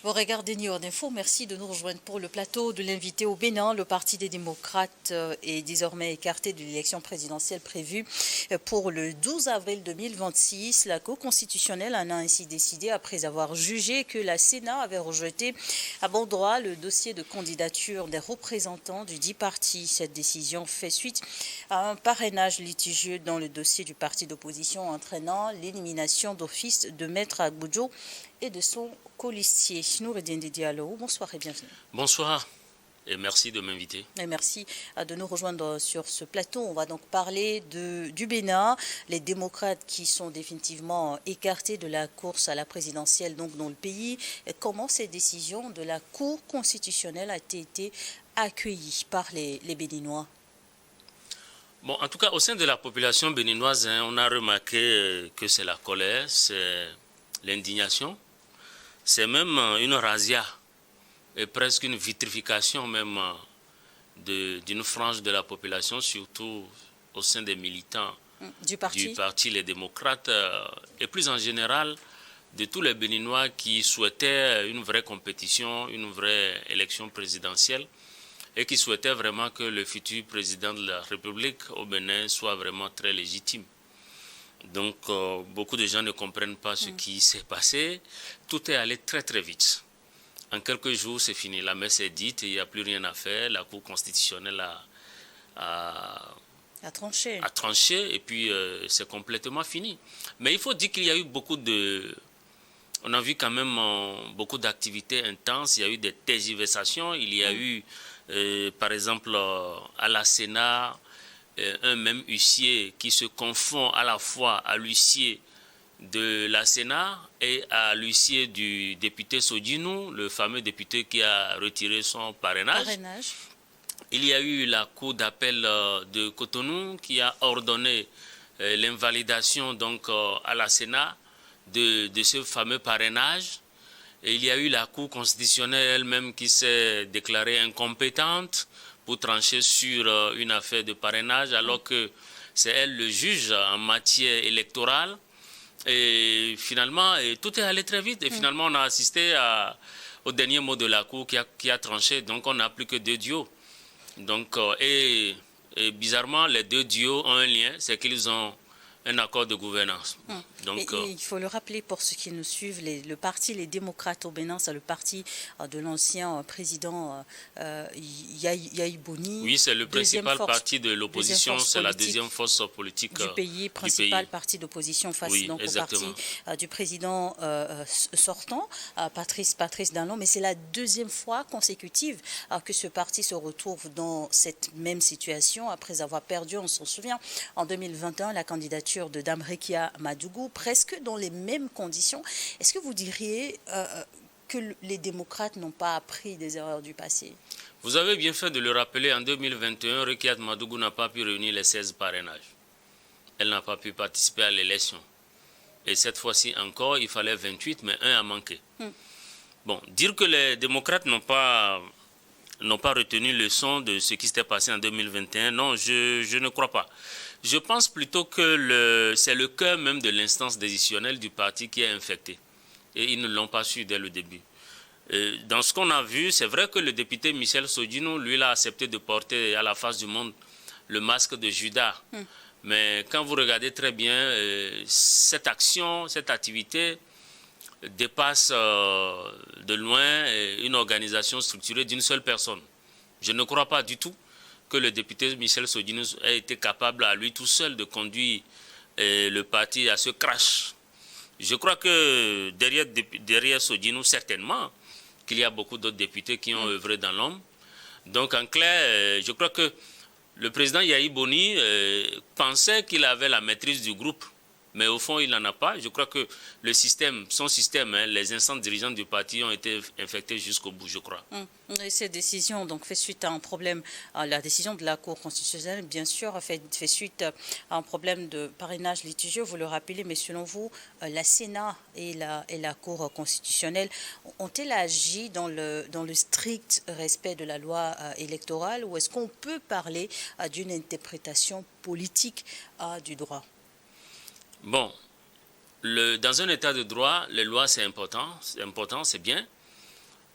Vous regardez New York Info, merci de nous rejoindre pour le plateau de l'invité au Bénin. Le Parti des démocrates est désormais écarté de l'élection présidentielle prévue pour le 12 avril 2026. La Cour constitutionnelle en a ainsi décidé après avoir jugé que la Sénat avait rejeté à bon droit le dossier de candidature des représentants du dit parti. Cette décision fait suite à un parrainage litigieux dans le dossier du parti d'opposition entraînant l'élimination d'office de Maître Agbodjo et de son colistier. Noureddin Diallo, bonsoir et bienvenue. Bonsoir et merci de m'inviter. Et merci de nous rejoindre sur ce plateau. On va donc parler du Bénin, les démocrates qui sont définitivement écartés de la course à la présidentielle donc dans le pays. Et comment ces décisions de la Cour constitutionnelle ont été accueillies par les Béninois? Bon, en tout cas, au sein de la population béninoise, on a remarqué que c'est la colère, c'est l'indignation. C'est même une razzia et presque une vitrification même d'une frange de la population, surtout au sein des militants du parti Les Démocrates et plus en général de tous les Béninois qui souhaitaient une vraie compétition, une vraie élection présidentielle et qui souhaitaient vraiment que le futur président de la République au Bénin soit vraiment très légitime. Donc, beaucoup de gens ne comprennent pas ce qui s'est passé. Tout est allé très, très vite. En quelques jours, c'est fini. La messe est dite, il n'y a plus rien à faire. La Cour constitutionnelle a tranché et puis c'est complètement fini. Mais il faut dire qu'il y a eu on a vu quand même beaucoup d'activités intenses. Il y a eu des tergiversations. Il y a eu, par exemple, à la Sénat, un même huissier qui se confond à la fois à l'huissier de la Sénat et à l'huissier du député Sodinou, le fameux député qui a retiré son parrainage. Il y a eu la cour d'appel de Cotonou qui a ordonné l'invalidation donc à la Sénat de ce fameux parrainage. Et il y a eu la Cour constitutionnelle elle-même qui s'est déclarée incompétente pour trancher sur une affaire de parrainage, alors que c'est elle le juge en matière électorale. Et finalement, tout est allé très vite. Et finalement, on a assisté au dernier mot de la Cour qui a tranché. Donc, on n'a plus que deux duos. Donc, et bizarrement, les deux duos ont un lien, c'est qu'ils ont un accord de gouvernance. Donc, et il faut le rappeler pour ceux qui nous suivent, le parti Les Démocrates au Bénin, c'est le parti de l'ancien président Yahi Boni. Oui, c'est le principal parti de l'opposition, c'est la deuxième force politique du pays, principal parti d'opposition face donc au parti du président sortant, Patrice Talon. Mais c'est la deuxième fois consécutive que ce parti se retrouve dans cette même situation après avoir perdu, on s'en souvient, en 2021, la candidature de Dame Rekia Madougou, presque dans les mêmes conditions. Est-ce que vous diriez que les démocrates n'ont pas appris des erreurs du passé? Vous avez bien fait de le rappeler, en 2021, Rekia Madougou n'a pas pu réunir les 16 parrainages. Elle n'a pas pu participer à l'élection. Et cette fois-ci encore, il fallait 28, mais un a manqué. Bon, dire que les démocrates n'ont pas retenu leçon de ce qui s'était passé en 2021, non, je ne crois pas. Je pense plutôt que c'est le cœur même de l'instance décisionnelle du parti qui est infecté. Et ils ne l'ont pas su dès le début. Dans ce qu'on a vu, c'est vrai que le député Michel Sodinou, lui, il a accepté de porter à la face du monde le masque de Judas. Mais quand vous regardez très bien, cette action, cette activité dépasse de loin une organisation structurée d'une seule personne. Je ne crois pas du tout que le député Michel Sodinou ait été capable à lui tout seul de conduire le parti à ce crash. Je crois que derrière Sodinou, certainement, qu'il y a beaucoup d'autres députés qui ont œuvré dans l'ombre. Donc en clair, je crois que le président Yahi Boni pensait qu'il avait la maîtrise du groupe. Mais au fond, il n'en a pas. Je crois que son système, les instances dirigeantes du parti ont été infectées jusqu'au bout, je crois. Et cette décision donc, fait suite à un problème, la décision de la Cour constitutionnelle, bien sûr, fait suite à un problème de parrainage litigieux, vous le rappelez, mais selon vous, la Sénat et la Cour constitutionnelle ont-elles agi dans le strict respect de la loi électorale, ou est-ce qu'on peut parler d'une interprétation politique du droit? Bon, dans un état de droit, les lois c'est important, c'est bien.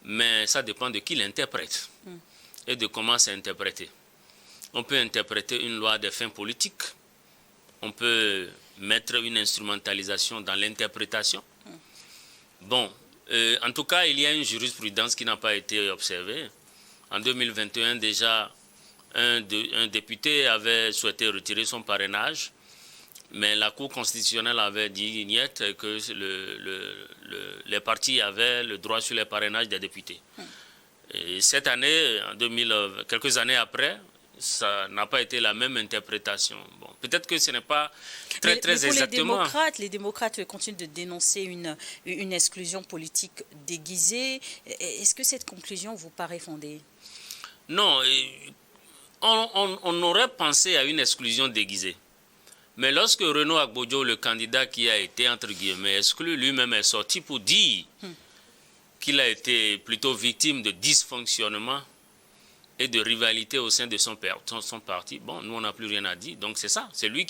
mais ça dépend de qui l'interprète et de comment c'est interprété. On peut interpréter une loi des fins politiques, on peut mettre une instrumentalisation dans l'interprétation. Bon, en tout cas, il y a une jurisprudence qui n'a pas été observée. En 2021, déjà, un député avait souhaité retirer son parrainage, mais la Cour constitutionnelle avait dit niet que les partis avaient le droit sur les parrainages des députés. Et cette année, quelques années après, ça n'a pas été la même interprétation. Bon, peut-être que ce n'est pas très exactement. Les démocrates continuent de dénoncer une exclusion politique déguisée. Est-ce que cette conclusion vous paraît fondée? Non, on aurait pensé à une exclusion déguisée. Mais lorsque Renaud Agbodjo, le candidat qui a été entre guillemets exclu, lui-même est sorti pour dire qu'il a été plutôt victime de dysfonctionnement et de rivalité au sein de son parti. Bon, nous, on n'a plus rien à dire. Donc, c'est ça. C'est lui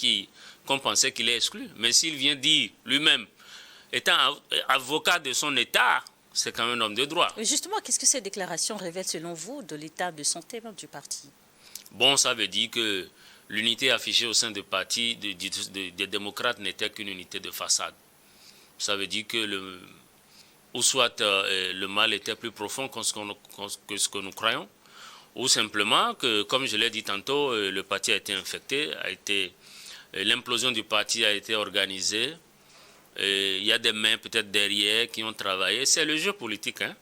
qu'on pensait qu'il est exclu. Mais s'il vient dire lui-même, étant avocat de son État, c'est quand même un homme de droit. Justement, qu'est-ce que ces déclarations révèlent, selon vous, de l'état de santé même du parti? Bon, ça veut dire que l'unité affichée au sein du parti des démocrates n'était qu'une unité de façade. Ça veut dire que soit le mal était plus profond que ce que nous croyons, ou simplement que, comme je l'ai dit tantôt, le parti a été infecté, l'implosion du parti a été organisée. Il y a des mains peut-être derrière qui ont travaillé. C'est le jeu politique, hein.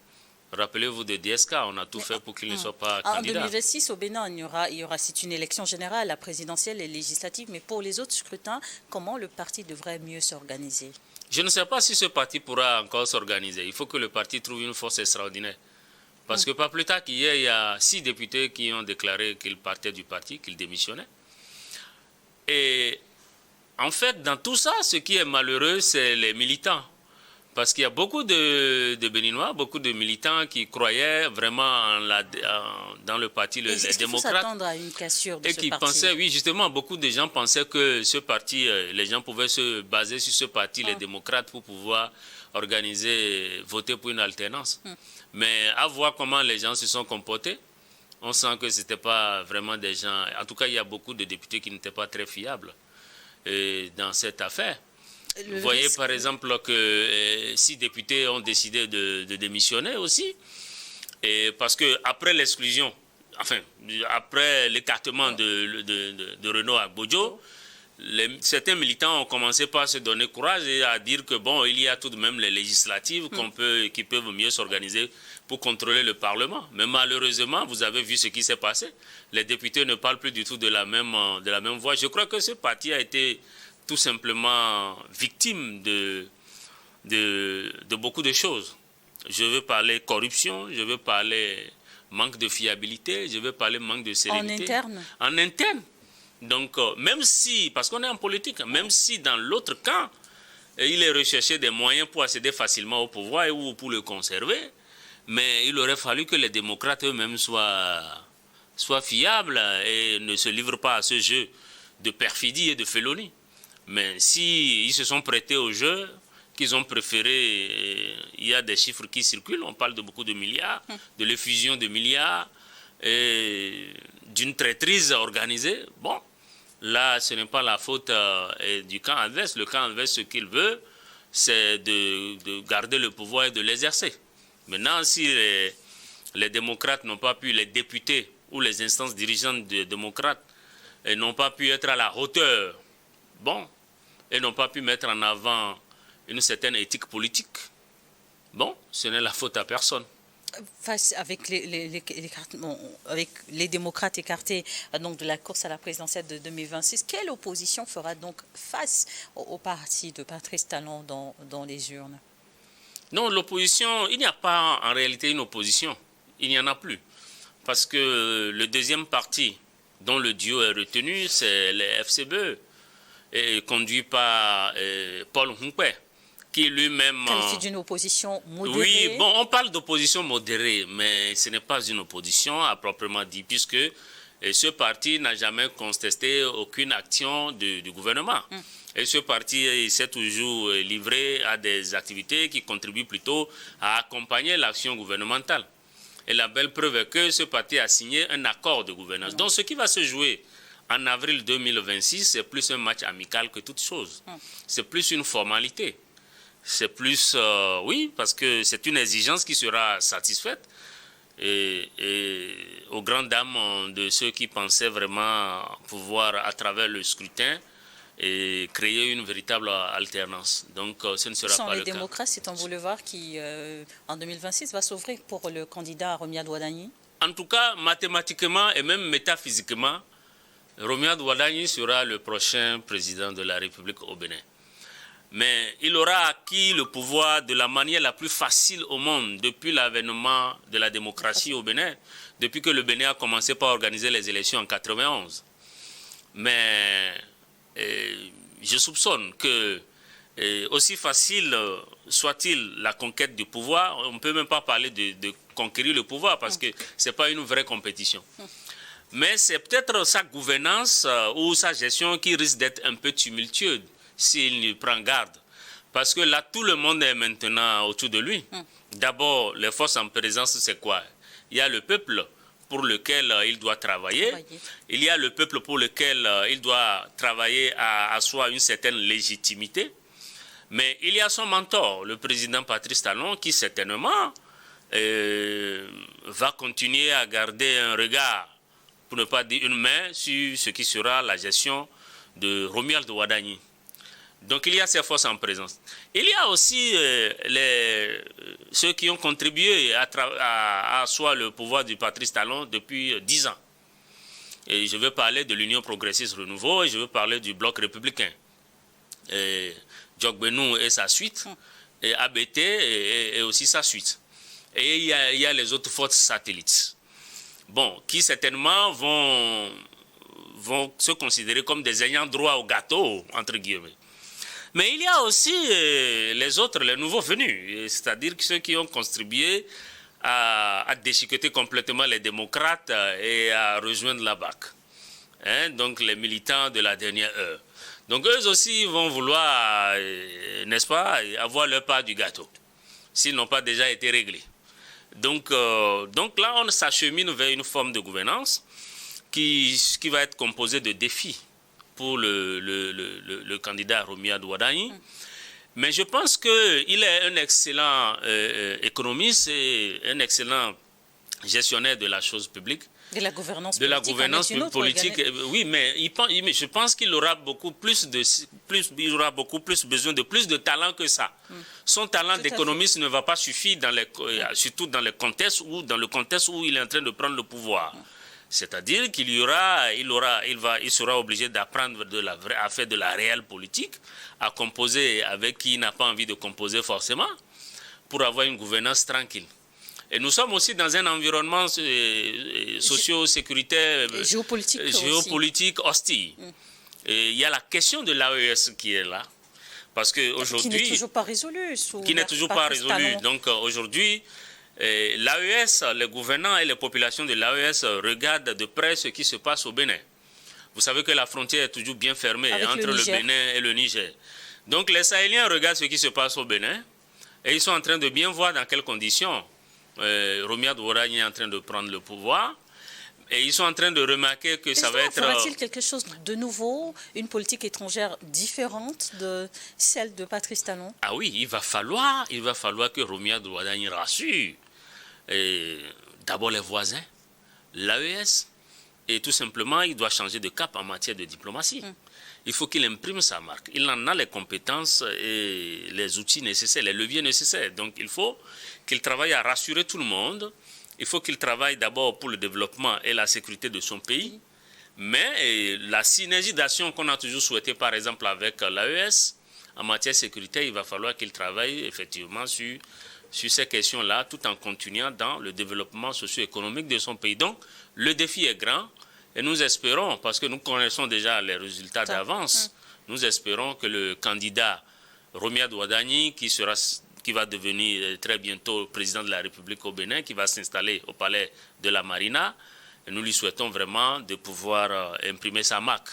Rappelez-vous de DSK, on a tout fait pour qu'il ne soit pas candidat. En 2026, au Bénin, il y aura c'est une élection générale, la présidentielle et législative, mais pour les autres scrutins, comment le parti devrait mieux s'organiser? Je ne sais pas si ce parti pourra encore s'organiser. Il faut que le parti trouve une force extraordinaire. Parce que pas plus tard qu'hier, il y a 6 députés qui ont déclaré qu'ils partaient du parti, qu'ils démissionnaient. Et en fait, dans tout ça, ce qui est malheureux, c'est les militants. Parce qu'il y a beaucoup de Béninois, beaucoup de militants qui croyaient vraiment dans le parti, les démocrates. Il faut s'attendre à une cassure de et ce qui parti. pensaient, oui, justement, beaucoup de gens pensaient que ce parti, les gens pouvaient se baser sur ce parti, les démocrates, pour pouvoir voter pour une alternance. Mais à voir comment les gens se sont comportés, on sent que ce n'était pas vraiment des gens... En tout cas, il y a beaucoup de députés qui n'étaient pas très fiables dans cette affaire. Vous voyez par exemple que 6 députés ont décidé de démissionner aussi, et parce qu'après l'exclusion, enfin, après l'écartement de Renaud Agbodjo, certains militants ont commencé par se donner courage et à dire que bon, il y a tout de même les législatives qui peuvent mieux s'organiser pour contrôler le Parlement. Mais malheureusement, vous avez vu ce qui s'est passé. Les députés ne parlent plus du tout de la même voix. Je crois que ce parti a été tout simplement victime de beaucoup de choses. Je veux parler corruption, je veux parler manque de fiabilité, je veux parler manque de sérénité. En interne? En interne. Donc, même si, parce qu'on est en politique, même si dans l'autre camp, il est recherché des moyens pour accéder facilement au pouvoir ou pour le conserver, mais il aurait fallu que les démocrates eux-mêmes soient fiables et ne se livrent pas à ce jeu de perfidie et de félonie. Mais s'ils se sont prêtés au jeu, qu'ils ont préféré, il y a des chiffres qui circulent, on parle de beaucoup de milliards, de l'effusion de milliards, et d'une traîtrise organisée. Bon, là, ce n'est pas la faute du camp adverse. Le camp adverse, ce qu'il veut, c'est de garder le pouvoir et de l'exercer. Maintenant, si les démocrates n'ont pas pu, les députés ou les instances dirigeantes des démocrates n'ont pas pu être à la hauteur, bon, et n'ont pas pu mettre en avant une certaine éthique politique, bon, ce n'est la faute à personne. Face avec avec les démocrates écartés donc de la course à la présidentielle de 2026, quelle opposition fera donc face au parti de Patrice Talon dans les urnes? Non, l'opposition, il n'y a pas en réalité une opposition. Il n'y en a plus. Parce que le deuxième parti dont le duo est retenu, c'est le FCBE, conduit par Paul Hunkwe, qui lui-même... Qualifié d'une opposition modérée. Oui, bon, on parle d'opposition modérée, mais ce n'est pas une opposition à proprement dit, puisque ce parti n'a jamais contesté aucune action du gouvernement. Et ce parti s'est toujours livré à des activités qui contribuent plutôt à accompagner l'action gouvernementale. Et la belle preuve est que ce parti a signé un accord de gouvernance. Donc ce qui va se jouer en avril 2026, c'est plus un match amical que toute chose. C'est plus une formalité. C'est plus, oui, parce que c'est une exigence qui sera satisfaite. Et aux grandes dames de ceux qui pensaient vraiment pouvoir, à travers le scrutin, et créer une véritable alternance. Donc, ce ne sera pas le cas. Les démocrates, c'est un boulevard qui, en 2026, va s'ouvrir pour le candidat Romiad Wadani? En tout cas, mathématiquement et même métaphysiquement, Romiad Wadani sera le prochain président de la République au Bénin. Mais il aura acquis le pouvoir de la manière la plus facile au monde depuis l'avènement de la démocratie au Bénin, depuis que le Bénin a commencé par organiser les élections en 1991. Mais je soupçonne que, aussi facile soit-il la conquête du pouvoir, on ne peut même pas parler de conquérir le pouvoir parce que ce n'est pas une vraie compétition. Mais c'est peut-être sa gouvernance ou sa gestion qui risque d'être un peu tumultueuse s'il ne prend garde. Parce que là, tout le monde est maintenant autour de lui. D'abord, les forces en présence, c'est quoi? Il y a le peuple pour lequel il doit travailler. Il y a le peuple pour lequel il doit travailler à asseoir une certaine légitimité. Mais il y a son mentor, le président Patrice Talon, qui certainement va continuer à garder un regard, pour ne pas dire une main, sur ce qui sera la gestion de Romuald Wadani. Donc il y a ces forces en présence. Il y a aussi ceux qui ont contribué à asseoir le pouvoir du Patrice Talon depuis 10 ans. Et je veux parler de l'Union progressiste Renouveau et je veux parler du Bloc républicain. Djok Benou et sa suite, et ABT et aussi sa suite. Et il y a les autres forces satellites. Bon, qui certainement vont se considérer comme des ayants droit au gâteau, entre guillemets. Mais il y a aussi les autres, les nouveaux venus, c'est-à-dire ceux qui ont contribué à déchiqueter complètement les démocrates et à rejoindre la BAC. Donc les militants de la dernière heure. Donc eux aussi vont vouloir, n'est-ce pas, avoir leur part du gâteau, s'ils n'ont pas déjà été réglés. Donc là, on s'achemine vers une forme de gouvernance qui va être composée de défis pour le candidat Romuald Wadani. Mais je pense qu'il est un excellent économiste et un excellent gestionnaire de la chose publique. De la gouvernance politique. De la gouvernance politique, oui, mais je pense qu'il aura beaucoup plus besoin de plus de talent que ça. Son talent d'économiste ne va pas suffire, surtout dans le contexte où il est en train de prendre le pouvoir. C'est-à-dire qu'il sera obligé d'apprendre à faire de la réelle politique, à composer avec qui il n'a pas envie de composer forcément, pour avoir une gouvernance tranquille. Et nous sommes aussi dans un environnement socio-sécuritaire, géopolitique hostile. Et il y a la question de l'AES qui est là. Parce qu'aujourd'hui... Qui n'est toujours pas résolue. Qui n'est toujours pas résolue. Donc aujourd'hui, l'AES, les gouvernants et les populations de l'AES regardent de près ce qui se passe au Bénin. Vous savez que la frontière est toujours bien fermée entre le Bénin et le Niger. Donc les Sahéliens regardent ce qui se passe au Bénin et ils sont en train de bien voir dans quelles conditions Romuald Wadani est en train de prendre le pouvoir. Et ils sont en train de remarquer que ça va être... Faudrait-il quelque chose de nouveau, une politique étrangère différente de celle de Patrice Talon? Ah oui, il va falloir que Romuald Wadani rassure d'abord les voisins, l'AES, et tout simplement, il doit changer de cap en matière de diplomatie. Il faut qu'il imprime sa marque. Il en a les compétences et les outils nécessaires, les leviers nécessaires. Donc il faut qu'il travaille à rassurer tout le monde. Il faut qu'il travaille d'abord pour le développement et la sécurité de son pays. Mais la synergie d'action qu'on a toujours souhaité, par exemple, avec l'AES, en matière sécuritaire, il va falloir qu'il travaille effectivement sur ces questions-là, tout en continuant dans le développement socio-économique de son pays. Donc, le défi est grand et nous espérons, parce que nous connaissons déjà les résultats d'avance, nous espérons que le candidat Romuald Wadani, qui va devenir très bientôt président de la République au Bénin, qui va s'installer au palais de la Marina. Et nous lui souhaitons vraiment de pouvoir imprimer sa marque.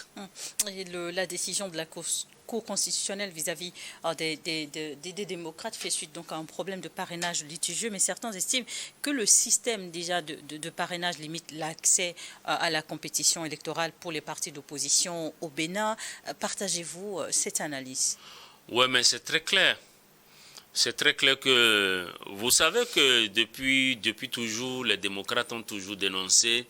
Et la décision de la Cour Cour constitutionnelle vis-à-vis des démocrates fait suite donc à un problème de parrainage litigieux, mais certains estiment que le système déjà de parrainage limite l'accès à la compétition électorale pour les partis d'opposition au Bénin. Partagez-vous cette analyse? Oui, mais c'est très clair. C'est très clair que vous savez que depuis toujours, les démocrates ont toujours dénoncé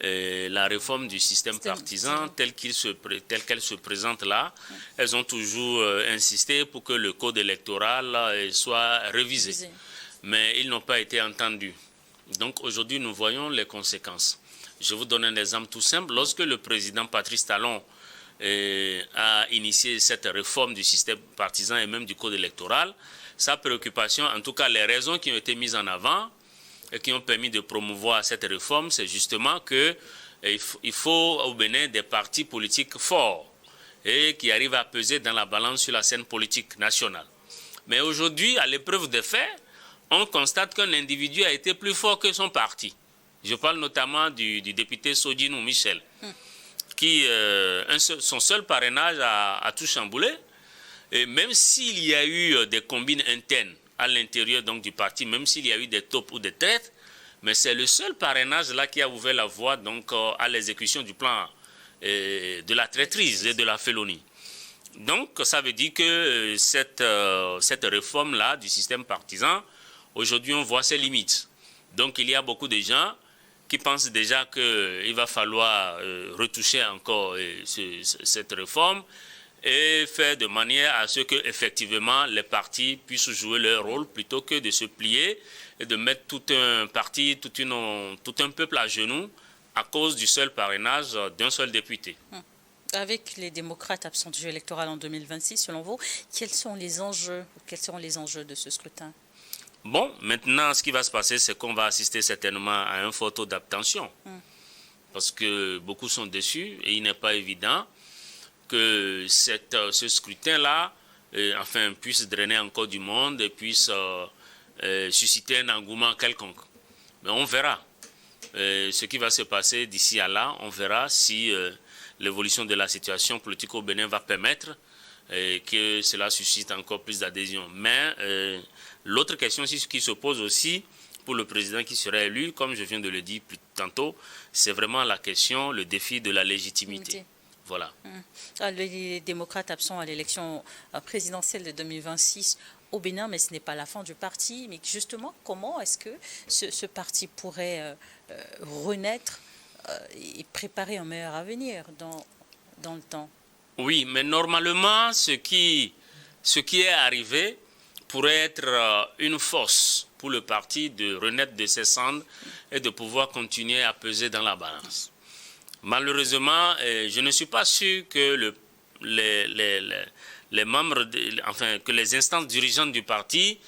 la réforme du système partisan telle qu'elle se présente là. Elles ont toujours insisté pour que le code électoral soit révisé. Mais ils n'ont pas été entendus. Donc aujourd'hui, nous voyons les conséquences. Je vous donne un exemple tout simple. Lorsque le président Patrice Talon a initié cette réforme du système partisan et même du code électoral, sa préoccupation, en tout cas les raisons qui ont été mises en avant et qui ont permis de promouvoir cette réforme, c'est justement qu'il faut au Bénin des partis politiques forts et qui arrivent à peser dans la balance sur la scène politique nationale. Mais aujourd'hui, à l'épreuve des faits, on constate qu'un individu a été plus fort que son parti. Je parle notamment du député Sodinou Michel, qui son seul parrainage a tout chamboulé. Et même s'il y a eu des combines internes à l'intérieur du parti, même s'il y a eu des taupes ou des traites, mais c'est le seul parrainage là qui a ouvert la voie à l'exécution du plan de la traîtrise et de la félonie. Donc ça veut dire que cette réforme là du système partisan, aujourd'hui on voit ses limites. Donc il y a beaucoup de gens qui pensent déjà qu'il va falloir retoucher encore cette réforme et faire de manière à ce que effectivement les partis puissent jouer leur rôle plutôt que de se plier et de mettre tout un parti, tout un peuple à genoux à cause du seul parrainage d'un seul député. Avec les démocrates absents du jeu électoral en 2026, selon vous, quels seront les enjeux de ce scrutin? Bon, maintenant, ce qui va se passer, c'est qu'on va assister certainement à un fort taux d'abstention. Parce que beaucoup sont déçus et il n'est pas évident que ce scrutin-là puisse drainer encore du monde et puisse susciter un engouement quelconque. Mais on verra. Ce qui va se passer d'ici à là, on verra si l'évolution de la situation politique au Bénin va permettre que cela suscite encore plus d'adhésion. Mais l'autre question qui se pose aussi pour le président qui sera élu, comme je viens de le dire plus tantôt, c'est vraiment la question, le défi de la légitimité. Voilà. Les démocrates absents à l'élection présidentielle de 2026 au Bénin, mais ce n'est pas la fin du parti. Mais justement, comment est-ce que ce parti pourrait renaître et préparer un meilleur avenir dans le temps? Oui, mais normalement, ce qui est arrivé pourrait être une force pour le parti de renaître de ses cendres et de pouvoir continuer à peser dans la balance. Malheureusement, je ne suis pas sûr que les membres, que les instances dirigeantes du parti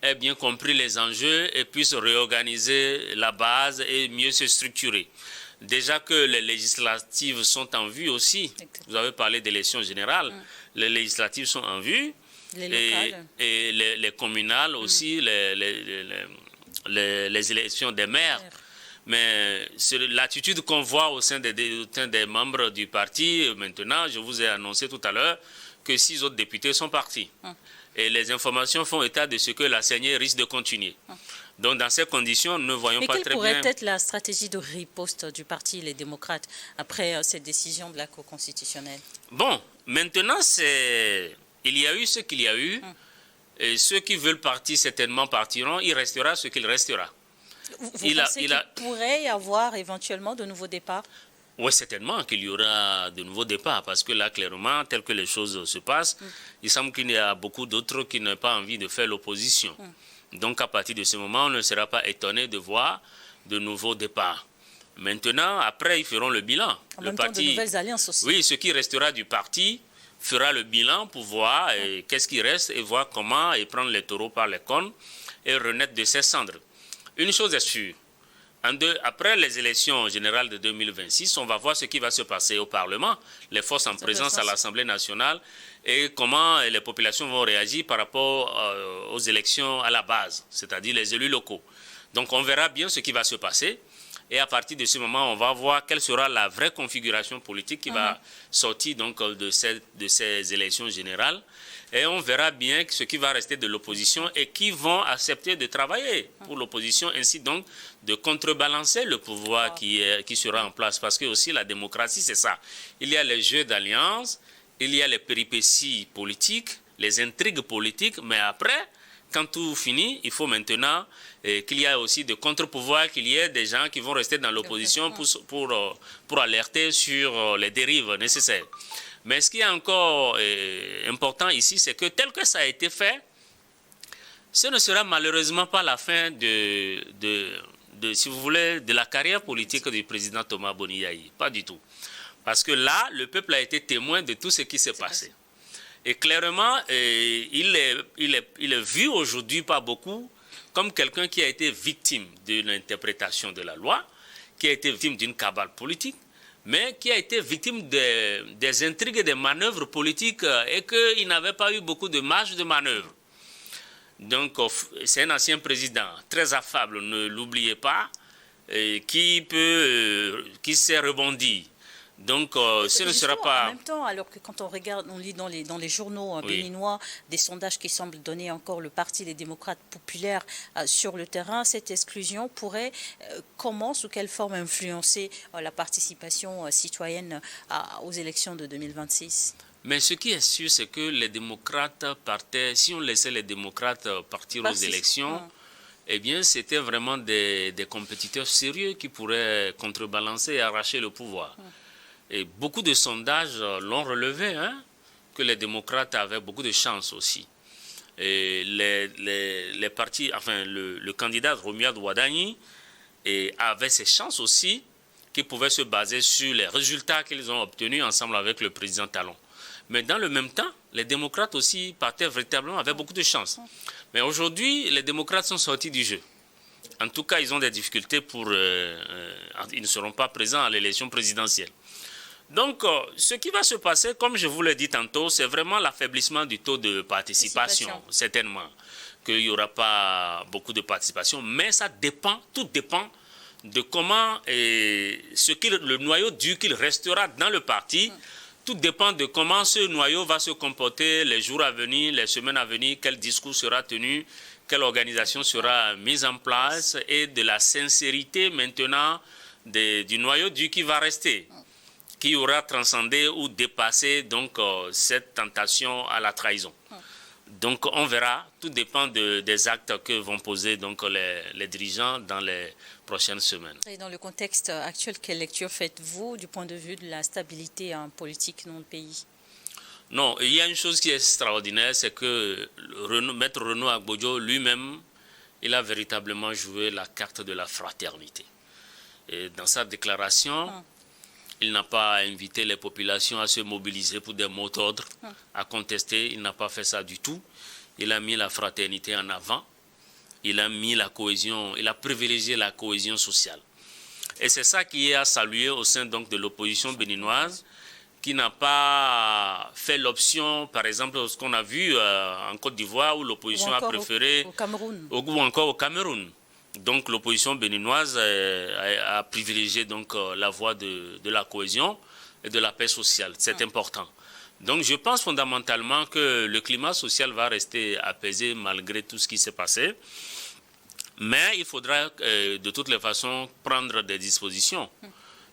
aient bien compris les enjeux et puissent réorganiser la base et mieux se structurer. Déjà que les législatives sont en vue aussi. Vous avez parlé d'élections générales. Les législatives sont en vue. Les locales. Et les communales aussi, les élections des maires. Mais l'attitude qu'on voit au sein des membres du parti, maintenant, je vous ai annoncé tout à l'heure que 6 autres députés sont partis. Et les informations font état de ce que la saignée risque de continuer. Donc, dans ces conditions, nous ne voyons pas très bien... Mais quelle pourrait être la stratégie de riposte du parti, les démocrates, après cette décision de la Cour constitutionnelle? Bon, maintenant, il y a eu ce qu'il y a eu. Et ceux qui veulent partir, certainement partiront. Il restera ce qu'il restera. Vous pensez qu'il pourrait y avoir éventuellement de nouveaux départs? Oui, certainement qu'il y aura de nouveaux départs, parce que là, clairement, tel que les choses se passent, il semble qu'il y a beaucoup d'autres qui n'ont pas envie de faire l'opposition. Donc, à partir de ce moment, on ne sera pas étonné de voir de nouveaux départs. Maintenant, après, ils feront le bilan. En même temps, de nouvelles alliances aussi. Oui, ce qui restera du parti fera le bilan pour voir qu'est-ce qui reste et voir comment et prendre les taureaux par les cornes et renaître de ses cendres. Une chose est sûre, après les élections générales de 2026, on va voir ce qui va se passer au Parlement, les forces en présence à l'Assemblée nationale et comment les populations vont réagir par rapport aux élections à la base, c'est-à-dire les élus locaux. Donc on verra bien ce qui va se passer. Et à partir de ce moment, on va voir quelle sera la vraie configuration politique qui va sortir donc de ces élections générales. Et on verra bien ce qui va rester de l'opposition et qui vont accepter de travailler pour l'opposition, ainsi donc de contrebalancer le pouvoir qui sera en place. Parce que aussi la démocratie, c'est ça. Il y a les jeux d'alliance, il y a les péripéties politiques, les intrigues politiques, mais après, quand tout finit, il faut maintenant qu'il y ait aussi des contre-pouvoirs, qu'il y ait des gens qui vont rester dans l'opposition pour alerter sur les dérives nécessaires. Mais ce qui est encore important ici, c'est que tel que ça a été fait, ce ne sera malheureusement pas la fin si vous voulez, de la carrière politique du président Thomas Boni Yayi. Pas du tout. Parce que là, le peuple a été témoin de tout ce qui s'est passé. Et clairement, il est vu aujourd'hui par beaucoup comme quelqu'un qui a été victime de l'interprétation de la loi, qui a été victime d'une cabale politique, mais qui a été victime des intrigues et des manœuvres politiques et qu'il n'avait pas eu beaucoup de marge de manœuvre. Donc, c'est un ancien président très affable, ne l'oubliez pas, qui s'est rebondi. Donc, ce ne sera pas... En même temps, alors que quand on regarde, on lit dans les journaux béninois des sondages qui semblent donner encore le parti des démocrates populaires sur le terrain, cette exclusion pourrait, comment, sous quelle forme, influencer la participation citoyenne aux élections de 2026 ? Mais ce qui est sûr, c'est que les démocrates partaient, si on laissait les démocrates partir aux élections, eh bien, c'était vraiment des compétiteurs sérieux qui pourraient contrebalancer et arracher le pouvoir. Et beaucoup de sondages l'ont relevé, que les démocrates avaient beaucoup de chance aussi. Et les partis, enfin, le candidat Romuald Wadani avait ses chances aussi, qui pouvaient se baser sur les résultats qu'ils ont obtenus ensemble avec le président Talon. Mais dans le même temps, les démocrates aussi partaient véritablement avec beaucoup de chance. Mais aujourd'hui, les démocrates sont sortis du jeu. En tout cas, ils ont des difficultés ils ne seront pas présents à l'élection présidentielle. Donc, ce qui va se passer, comme je vous l'ai dit tantôt, c'est vraiment l'affaiblissement du taux de participation, certainement. Qu'il n'y aura pas beaucoup de participation, mais ça dépend, tout dépend de comment le noyau dur qu'il restera dans le parti. Tout dépend de comment ce noyau va se comporter les jours à venir, les semaines à venir, quel discours sera tenu, quelle organisation sera mise en place et de la sincérité maintenant du noyau dur qui va rester, qui aura transcendé ou dépassé donc cette tentation à la trahison. Donc on verra, tout dépend des actes que vont poser donc les dirigeants dans les prochaines semaines. Et dans le contexte actuel, quelle lecture faites-vous du point de vue de la stabilité politique dans le pays? Non, il y a une chose qui est extraordinaire, c'est que Maître Renaud Agbodjo lui-même, il a véritablement joué la carte de la fraternité. Et dans sa déclaration, il n'a pas invité les populations à se mobiliser pour des mots d'ordre, à contester. Il n'a pas fait ça du tout. Il a mis la fraternité en avant. Il a mis la cohésion, il a privilégié la cohésion sociale. Et c'est ça qui est à saluer au sein donc de l'opposition béninoise, qui n'a pas fait l'option, par exemple, ce qu'on a vu en Côte d'Ivoire, où l'opposition a préféré... Au Cameroun. Ou encore au Cameroun. Donc l'opposition béninoise a privilégié donc, la voie de la cohésion et de la paix sociale. C'est important. Donc je pense fondamentalement que le climat social va rester apaisé malgré tout ce qui s'est passé. Mais il faudra de toutes les façons prendre des dispositions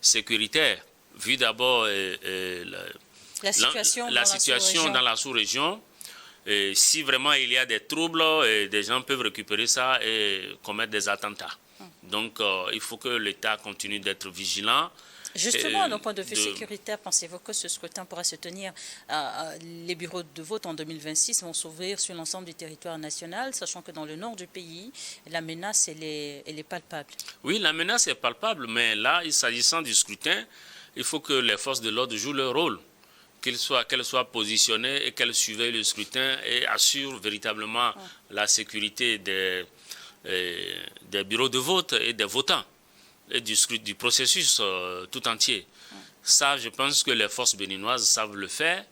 sécuritaires, vu d'abord la situation dans la sous-région. Si vraiment il y a des troubles, des gens peuvent récupérer ça et commettre des attentats. Donc il faut que l'État continue d'être vigilant. Justement, d'un point de vue sécuritaire, pensez-vous que ce scrutin pourra se tenir, les bureaux de vote en 2026 vont s'ouvrir sur l'ensemble du territoire national, sachant que dans le nord du pays, la menace elle est palpable? Oui, la menace est palpable, mais là, s'agissant du scrutin, il faut que les forces de l'ordre jouent leur rôle, qu'elles soient positionnées et qu'elles surveillent le scrutin et assurent véritablement la sécurité des bureaux de vote et des votants. Et du processus tout entier. Ça, je pense que les forces béninoises savent le faire,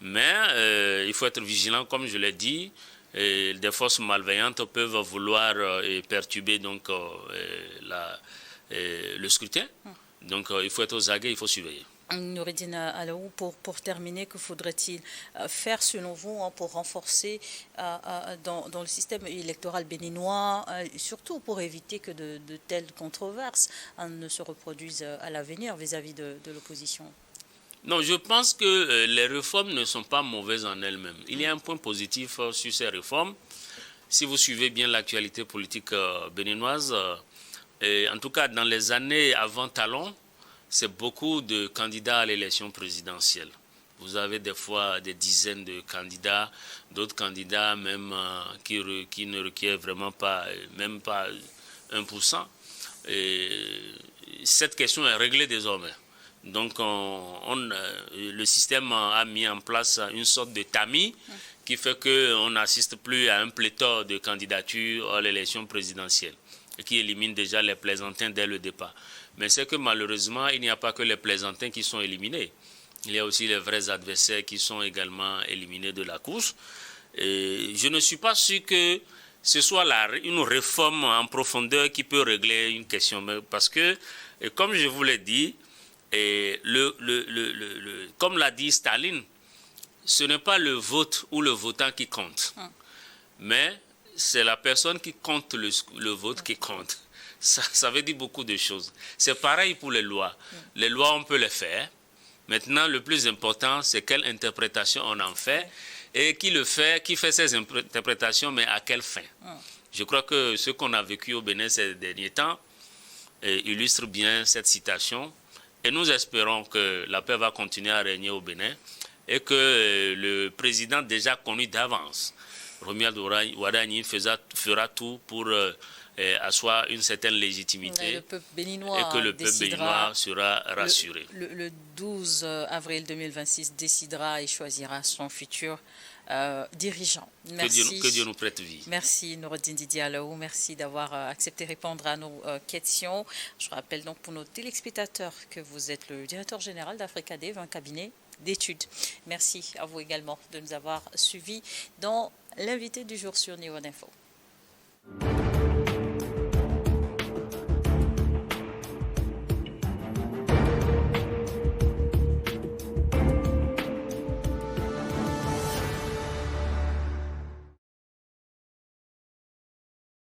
mais il faut être vigilant, comme je l'ai dit. Des forces malveillantes peuvent vouloir perturber donc, le scrutin. Donc il faut être aux aguets, il faut surveiller. Noureddine Alaou, pour terminer, que faudrait-il faire selon vous pour renforcer dans le système électoral béninois, surtout pour éviter que de telles controverses ne se reproduisent à l'avenir vis-à-vis de l'opposition? Non, je pense que les réformes ne sont pas mauvaises en elles-mêmes. Il y a un point positif sur ces réformes. Si vous suivez bien l'actualité politique béninoise, en tout cas dans les années avant Talon, c'est beaucoup de candidats à l'élection présidentielle. Vous avez des fois des dizaines de candidats, d'autres candidats même qui ne requièrent vraiment pas, même pas 1%. Et cette question est réglée désormais. Donc le système a mis en place une sorte de tamis qui fait qu'on n'assiste plus à un pléthore de candidatures à l'élection présidentielle et qui élimine déjà les plaisantins dès le départ. Mais c'est que malheureusement, il n'y a pas que les plaisantins qui sont éliminés. Il y a aussi les vrais adversaires qui sont également éliminés de la course. Et je ne suis pas sûr que ce soit une réforme en profondeur qui peut régler une question. Parce que, comme je vous l'ai dit, comme l'a dit Staline, ce n'est pas le vote ou le votant qui compte. Mais c'est la personne qui compte le vote qui compte. Ça veut dire beaucoup de choses. C'est pareil pour les lois. Les lois, on peut les faire. Maintenant, le plus important, c'est quelle interprétation on en fait et qui fait ces interprétations, mais à quelle fin. Je crois que ce qu'on a vécu au Bénin ces derniers temps illustre bien cette citation. Et nous espérons que la paix va continuer à régner au Bénin et que le président déjà connu d'avance, Romuald Wadagni, fera tout pour asseoir une certaine légitimité le peuple béninois et que le peuple béninois sera rassuré. Le 12 avril 2026 décidera et choisira son futur dirigeant. Merci. Que Dieu nous prête vie. Merci Noureddine Didier Alaou, merci d'avoir accepté de répondre à nos questions. Je rappelle donc pour nos téléspectateurs que vous êtes le directeur général d'Africadev, un cabinet d'études. Merci à vous également de nous avoir suivis dans l'invité du jour sur Néo Info.